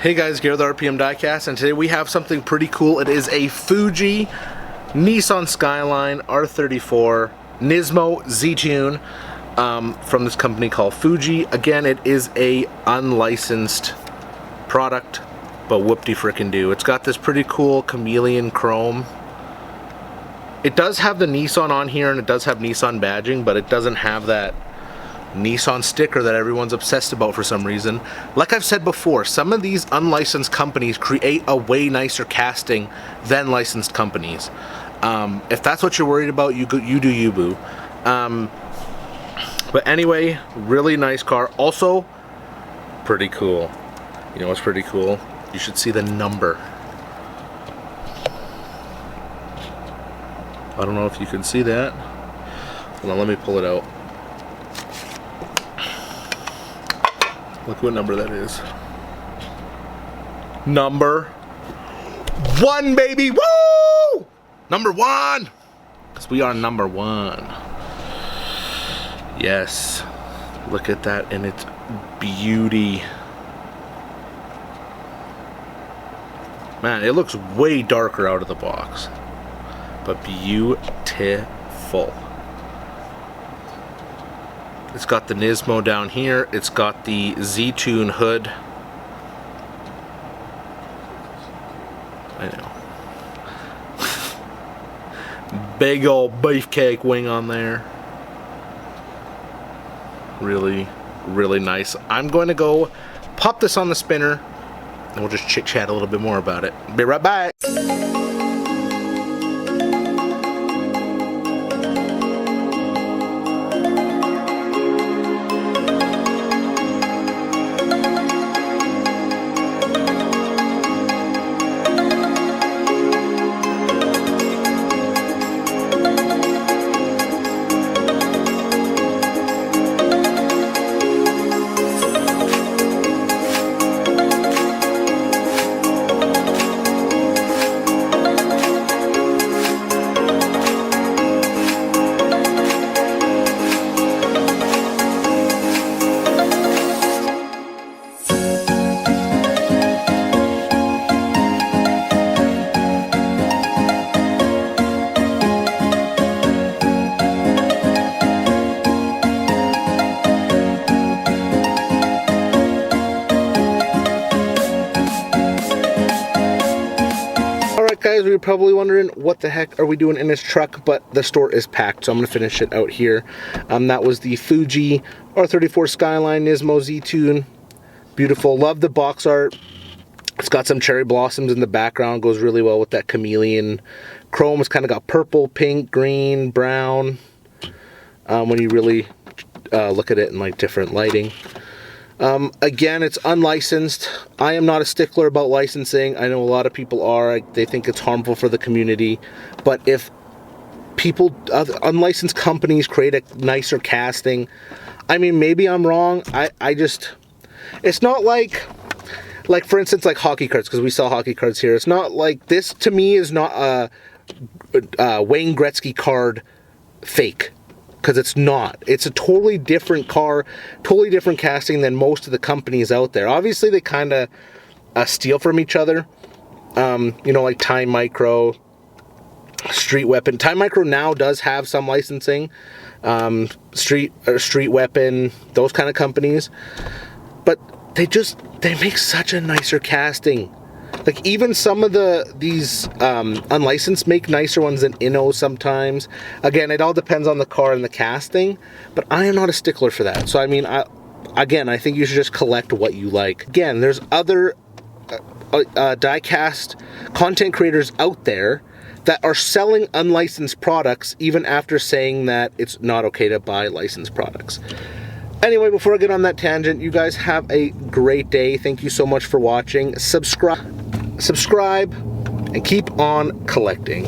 Hey guys, Gary with RPM Diecast, and today we have something pretty cool. It is a Fuji Nissan Skyline R34 Nismo Z-Tune from this company called Fuji. Again, it is a unlicensed product, but whoop-de-frickin-do. It's got this pretty cool chameleon chrome. It does have the Nissan on here, and it does have Nissan badging, but it doesn't have that Nissan sticker that everyone's obsessed about for some reason. Like I've said before, some of these unlicensed companies create a way nicer casting than licensed companies. If that's what you're worried about, you do you, boo. But anyway, really nice car. Also, pretty cool. You know what's pretty cool? You should see the number. I don't know if you can see that. Hold on, let me pull it out. Look what number that is. Number 1, baby! Woo! Number 1! Because we are number 1. Yes. Look at that in its beauty. Man, it looks way darker out of the box. But beautiful. It's got the Nismo down here. It's got the Z-Tune hood. I know. Big old beefcake wing on there. Really, really nice. I'm going to go pop this on the spinner, and we'll just chit-chat a little bit more about it. Be right back. Guys, we were probably wondering what the heck are we doing in this truck, but the store is packed, so I'm going to finish it out here. That was the Fuji R34 Skyline Nismo Z-Tune. Beautiful. Love the box art. It's got some cherry blossoms in the background. Goes really well with that chameleon chrome. It's kind of got purple, pink, green, brown. When you really look at it in like different lighting. Again, it's unlicensed. I am not a stickler about licensing. I know a lot of people are. They think it's harmful for the community. But if people, unlicensed companies create a nicer casting, I mean, maybe I'm wrong. I just, it's not like for instance, like hockey cards, because we sell hockey cards here. It's not like, this to me is not a Wayne Gretzky card fake. Because it's not. It's a totally different car, totally different casting than most of the companies out there. Obviously, they kind of steal from each other. You know, like Time Micro, Street Weapon. Time Micro now does have some licensing. Street Weapon, those kind of companies. But they make such a nicer casting. Like, even some of these unlicensed make nicer ones than Inno sometimes. Again, it all depends on the car and the casting, but I am not a stickler for that. So, I mean, I think you should just collect what you like. Again, there's other diecast content creators out there that are selling unlicensed products even after saying that it's not okay to buy licensed products. Anyway, before I get on that tangent, you guys have a great day. Thank you so much for watching. Subscribe, and keep on collecting.